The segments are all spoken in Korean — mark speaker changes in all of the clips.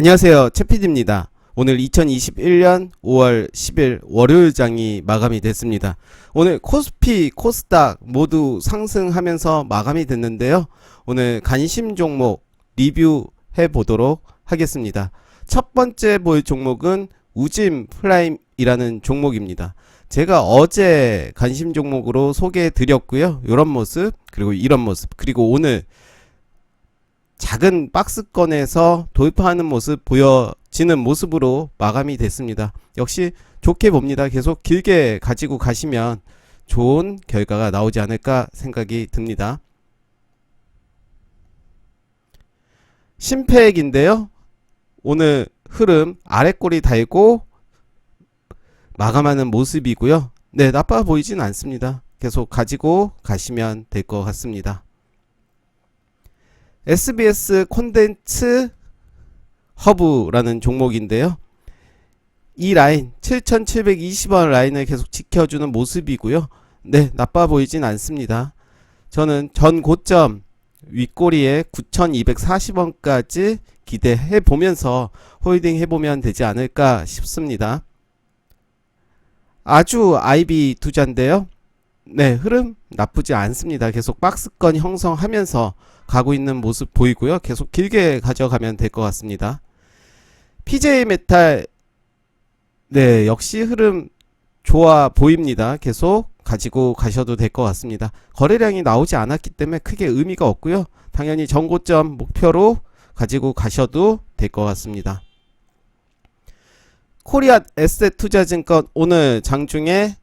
Speaker 1: 안녕하세요. 최PD입니다. 오늘 2021년 5월 10일 월요일장이 마감이 됐습니다. 오늘 코스피, 코스닥 모두 상승하면서 마감이 됐는데요. 오늘 관심 종목 리뷰해 보도록 하겠습니다. 첫 번째 볼 종목은 우짐 프라임이라는 종목입니다. 제가 어제 관심 종목으로 소개해 드렸고요. 이런 모습, 그리고 이런 모습, 그리고 오늘 작은 박스권에서 돌파하는 모습 보여지는 모습으로 마감이 됐습니다. 역시 좋게 봅니다. 계속 길게 가지고 가시면 좋은 결과가 나오지 않을까 생각이 듭니다. 심폐액인데요. 오늘 흐름 아래꼬리 달고 마감하는 모습이고요. 네, 나빠 보이진 않습니다. 계속 가지고 가시면 될 것 같습니다. SBS 콘텐츠 허브라는 종목인데요. 이 라인 7720원 라인을 계속 지켜주는 모습이고요. 네, 나빠 보이진 않습니다. 저는 전 고점 윗꼬리에 9240원까지 기대해 보면서 홀딩 해보면 되지 않을까 싶습니다. 아주 IB 투자인데요. 네, 흐름 나쁘지 않습니다. 계속 박스권 형성하면서 가고 있는 모습 보이고요. 계속 길게 가져가면 될 것 같습니다. PJ 메탈, 네, 역시 흐름 좋아 보입니다. 계속 가지고 가셔도 될 것 같습니다. 거래량이 나오지 않았기 때문에 크게 의미가 없고요. 당연히 전고점 목표로 가지고 가셔도 될 것 같습니다. 코리아 에셋투자증권 오늘 장중에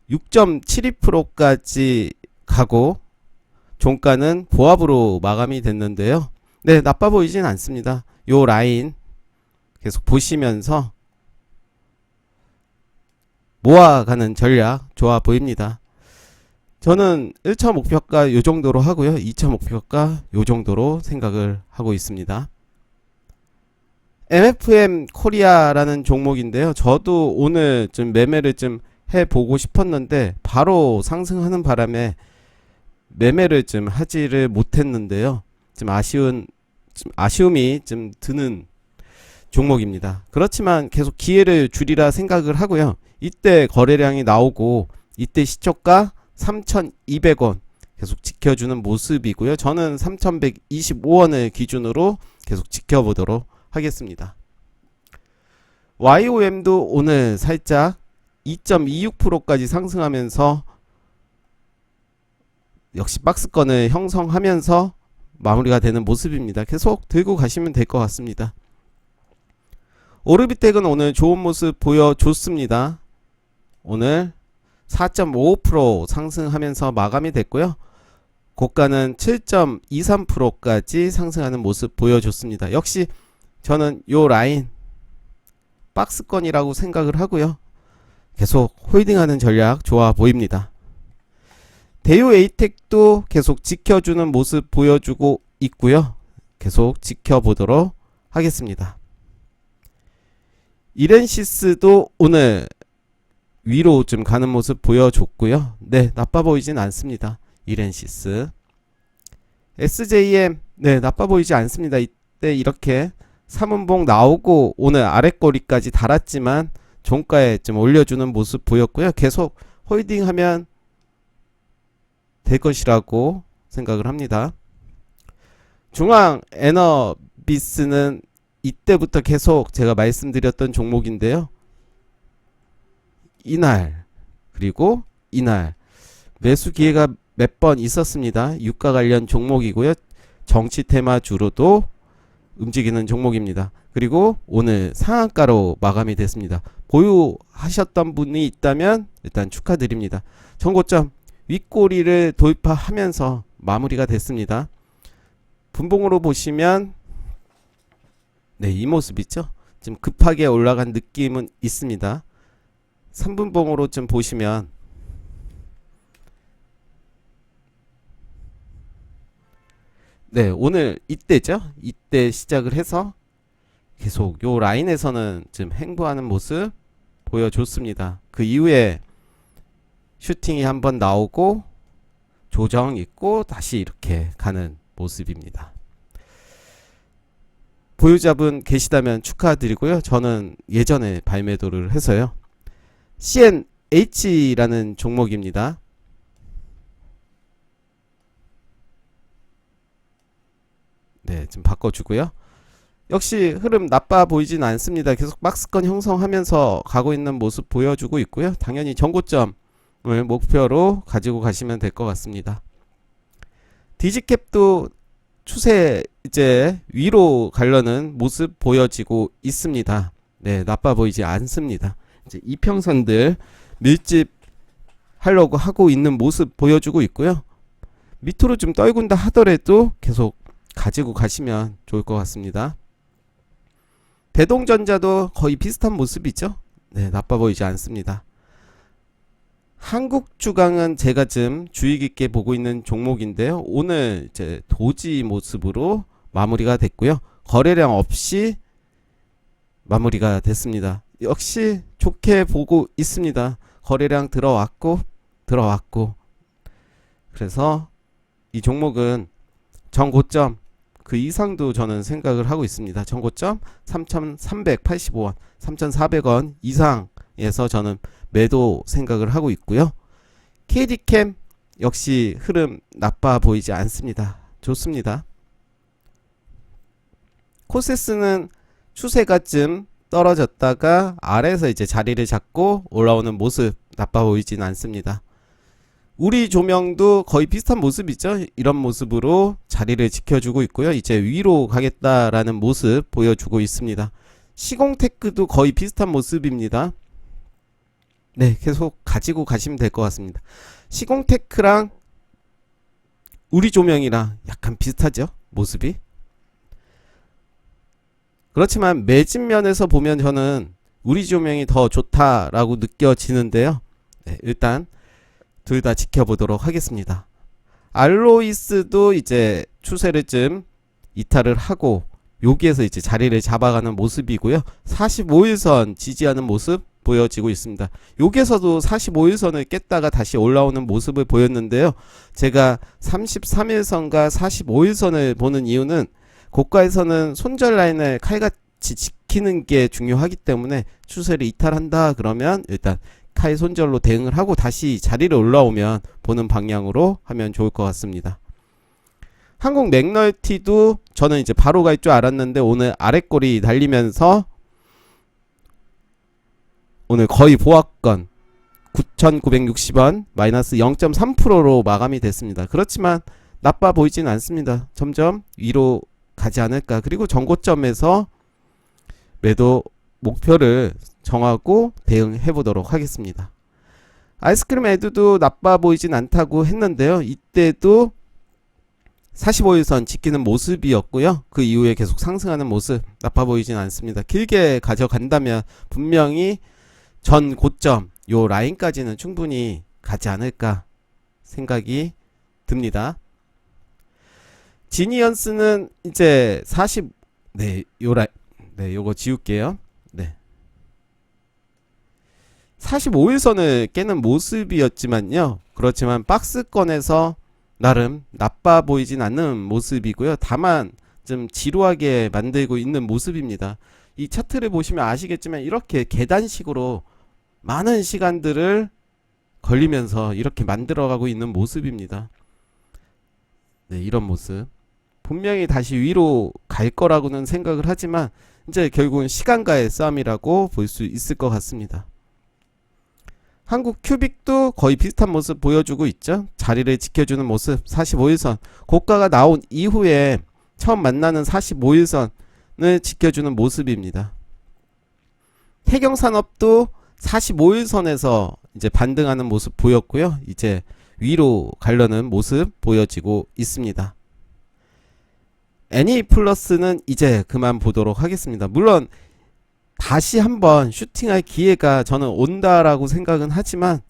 Speaker 1: 6.72%까지 가고 종가는 보합으로 마감이 됐는데요. 네, 나빠 보이진 않습니다. 요 라인 계속 보시면서 모아가는 전략 좋아 보입니다. 저는 1차 목표가 요 정도로 하고요. 2차 목표가 요 정도로 생각을 하고 있습니다. MFM 코리아라는 종목인데요. 저도 오늘 좀 매매를 좀 해보고 싶었는데 바로 상승하는 바람에 매매를 좀 하지를 못했는데요. 좀 아쉬움이 좀 드는 종목입니다. 그렇지만 계속 기회를 주리라 생각을 하고요. 이때 거래량이 나오고 이때 시초가 3,200원 계속 지켜주는 모습이고요. 저는 3,125원을 기준으로 계속 지켜보도록 하겠습니다. YOM도 오늘 살짝 2.26%까지 상승하면서 역시 박스권을 형성하면서 마무리가 되는 모습입니다. 계속 들고 가시면 될 것 같습니다. 오르비텍은 오늘 좋은 모습 보여줬습니다. 오늘 4.55% 상승하면서 마감이 됐고요. 고가는 7.23%까지 상승하는 모습 보여줬습니다. 역시 저는 요 라인 박스권이라고 생각을 하고요. 계속 홀딩하는 전략 좋아 보입니다. 대유 에이텍도 계속 지켜주는 모습 보여주고 있고요. 계속 지켜보도록 하겠습니다. 이렌시스도 오늘 위로 좀 가는 모습 보여줬고요. 네, 나빠 보이진 않습니다. 이렌시스. SJM, 네, 나빠 보이지 않습니다. 이때 이렇게 3분봉 나오고 오늘 아랫꼬리까지 달았지만 종가에 좀 올려주는 모습 보였고요. 계속 홀딩하면 될 것이라고 생각을 합니다. 중앙 에너비스는 이때부터 계속 제가 말씀드렸던 종목인데요. 이날 그리고 이날 매수 기회가 몇 번 있었습니다. 유가 관련 종목이고요. 정치 테마주로도 움직이는 종목입니다. 그리고 오늘 상한가로 마감이 됐습니다. 보유하셨던 분이 있다면 일단 축하드립니다. 전고점 윗꼬리를 돌파하면서 마무리가 됐습니다. 분봉으로 보시면 네, 이 모습 있죠? 좀 급하게 올라간 느낌은 있습니다. 3분봉으로 좀 보시면 네, 오늘 이때죠? 이때 시작을 해서 계속 요 라인에서는 좀 행보하는 모습 보여줬습니다. 그 이후에 슈팅이 한번 나오고 조정 있고 다시 이렇게 가는 모습입니다. 보유자분 계시다면 축하드리고요. 저는 예전에 발매도를 해서요. CNH라는 종목입니다. 네, 좀 바꿔주고요. 역시 흐름 나빠 보이진 않습니다. 계속 박스권 형성하면서 가고 있는 모습 보여주고 있고요. 당연히 전고점을 목표로 가지고 가시면 될 것 같습니다. 디지캡도 추세 이제 위로 가려는 모습 보여지고 있습니다. 네, 나빠 보이지 않습니다. 이제 이평선들 밀집 하려고 하고 있는 모습 보여주고 있고요. 밑으로 좀 떨군다 하더라도 계속 가지고 가시면 좋을 것 같습니다. 대동전자도 거의 비슷한 모습이죠. 네, 나빠 보이지 않습니다. 한국주강은 제가 좀 주의 깊게 보고 있는 종목인데요. 오늘 이제 도지 모습으로 마무리가 됐고요. 거래량 없이 마무리가 됐습니다. 역시 좋게 보고 있습니다. 거래량 들어왔고 그래서 이 종목은 전고점 그 이상도 저는 생각을 하고 있습니다. 전고점 3,385원, 3,400원 이상에서 저는 매도 생각을 하고 있고요. KD캠 역시 흐름 나빠 보이지 않습니다. 좋습니다. 코세스는 추세가 좀 떨어졌다가 아래에서 이제 자리를 잡고 올라오는 모습 나빠 보이진 않습니다. 우리 조명도 거의 비슷한 모습이죠. 이런 모습으로 자리를 지켜주고 있고요. 이제 위로 가겠다라는 모습 보여주고 있습니다. 시공테크도 거의 비슷한 모습입니다. 네, 계속 가지고 가시면 될 것 같습니다. 시공테크랑 우리 조명이랑 약간 비슷하죠, 모습이. 그렇지만 매집면에서 보면 저는 우리 조명이 더 좋다라고 느껴지는데요. 네, 일단 둘 다 지켜보도록 하겠습니다. 알로이스도 이제 추세를 좀 이탈을 하고 여기에서 이제 자리를 잡아가는 모습이고요. 45일선 지지하는 모습 보여지고 있습니다. 여기에서도 45일선을 깼다가 다시 올라오는 모습을 보였는데요. 제가 33일선과 45일선을 보는 이유는 고가에서는 손절 라인을 칼같이 지키는 게 중요하기 때문에 추세를 이탈한다 그러면 일단 칼 손절로 대응을 하고 다시 자리를 올라오면 보는 방향으로 하면 좋을 것 같습니다. 한국 맥널티도 저는 이제 바로 갈 줄 알았는데 오늘 아랫골이 달리면서 오늘 거의 보합권 9,960원 마이너스 0.3%로 마감이 됐습니다. 그렇지만 나빠 보이진 않습니다. 점점 위로 가지 않을까. 그리고 전고점에서 매도 목표를 정하고 대응해 보도록 하겠습니다. 아이스크림 에드도 나빠 보이진 않다고 했는데요. 이때도 45일선 지키는 모습이었고요. 그 이후에 계속 상승하는 모습 나빠 보이진 않습니다. 길게 가져간다면 분명히 전 고점 요 라인까지는 충분히 가지 않을까 생각이 듭니다. 지니언스는 이제 40 네, 요 라인 네, 요거 지울게요. 네. 45일선을 깨는 모습이었지만요. 그렇지만 박스권에서 나름 나빠 보이진 않는 모습이고요. 다만 좀 지루하게 만들고 있는 모습입니다. 이 차트를 보시면 아시겠지만 이렇게 계단식으로 많은 시간들을 걸리면서 이렇게 만들어가고 있는 모습입니다. 네, 이런 모습. 분명히 다시 위로 갈 거라고는 생각을 하지만 이제 결국은 시간과의 싸움이라고 볼 수 있을 것 같습니다. 한국 큐빅도 거의 비슷한 모습 보여주고 있죠. 자리를 지켜주는 모습 45일선 고가가 나온 이후에 처음 만나는 45일선을 지켜주는 모습입니다. 해경산업도 45일선에서 이제 반등하는 모습 보였고요. 이제 위로 가려는 모습 보여지고 있습니다. 애니플러스는 이제 그만 보도록 하겠습니다. 물론 다시 한번 슈팅할 기회가 저는 온다라고 생각은 하지만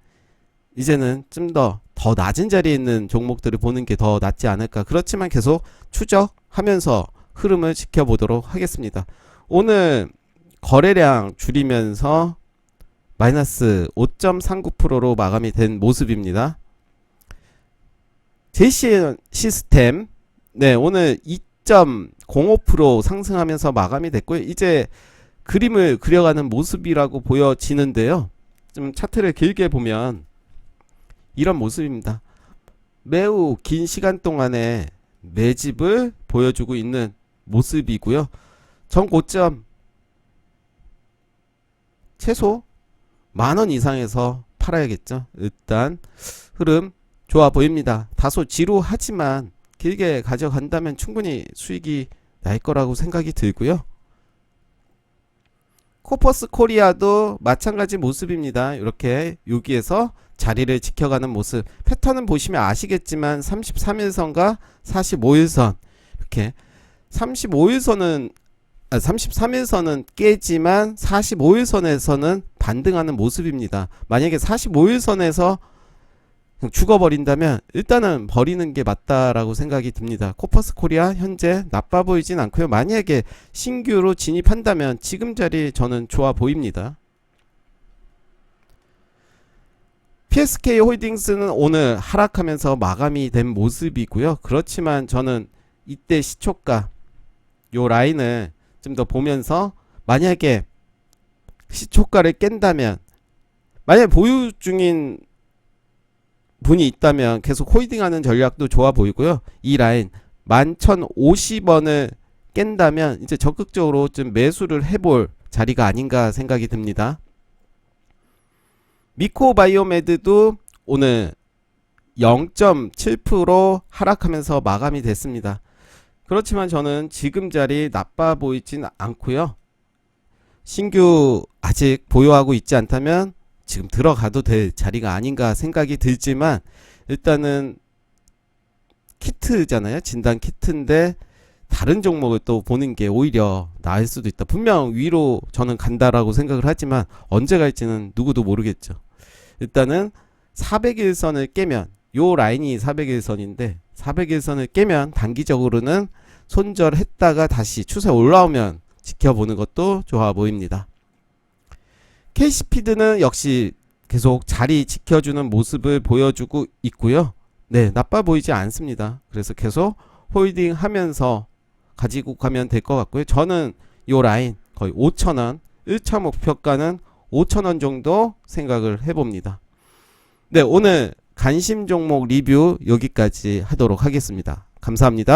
Speaker 1: 이제는 좀 더 낮은 자리에 있는 종목들을 보는 게 더 낫지 않을까. 그렇지만 계속 추적하면서 흐름을 지켜보도록 하겠습니다. 오늘 거래량 줄이면서 마이너스 5.39%로 마감이 된 모습입니다. JCN 시스템 네, 오늘 0.05% 상승하면서 마감이 됐고요. 이제 그림을 그려가는 모습이라고 보여지는데요. 좀 차트를 길게 보면 이런 모습입니다. 매우 긴 시간 동안에 매집을 보여주고 있는 모습이고요. 전 고점 최소 10,000원 이상에서 팔아야겠죠. 일단 흐름 좋아 보입니다. 다소 지루하지만 길게 가져간다면 충분히 수익이 날 거라고 생각이 들고요. 코퍼스 코리아도 마찬가지 모습입니다. 이렇게 여기에서 자리를 지켜가는 모습. 패턴은 보시면 아시겠지만 33일선과 45일선 이렇게 33일선은 깨지만 45일선에서는 반등하는 모습입니다. 만약에 45일선에서 죽어버린다면 일단은 버리는 게 맞다라고 생각이 듭니다. 코퍼스 코리아 현재 나빠 보이진 않고요. 만약에 신규로 진입한다면 지금 자리 저는 좋아 보입니다. PSK 홀딩스는 오늘 하락하면서 마감이 된 모습이고요. 그렇지만 저는 이때 시초가 요 라인을 좀 더 보면서 만약에 시초가를 깬다면, 만약에 보유 중인 분이 있다면 계속 홀딩하는 전략도 좋아 보이고요. 이 라인 11,050원을 깬다면 이제 적극적으로 좀 매수를 해볼 자리가 아닌가 생각이 듭니다. 미코바이오메드도 오늘 0.7% 하락하면서 마감이 됐습니다. 그렇지만 저는 지금 자리 나빠 보이진 않고요. 신규 아직 보유하고 있지 않다면 지금 들어가도 될 자리가 아닌가 생각이 들지만, 일단은 키트잖아요. 진단 키트인데 다른 종목을 또 보는 게 오히려 나을 수도 있다. 분명 위로 저는 간다라고 생각을 하지만 언제 갈지는 누구도 모르겠죠. 일단은 400일선을 깨면, 요 라인이 400일선인데 400일선을 깨면 단기적으로는 손절했다가 다시 추세 올라오면 지켜보는 것도 좋아 보입니다. K스피드는 역시 계속 자리 지켜주는 모습을 보여주고 있고요. 네, 나빠 보이지 않습니다. 그래서 계속 홀딩 하면서 가지고 가면 될 것 같고요. 저는 요 라인 거의 5,000원, 1차 목표가는 5,000원 정도 생각을 해봅니다. 네, 오늘 관심 종목 리뷰 여기까지 하도록 하겠습니다. 감사합니다.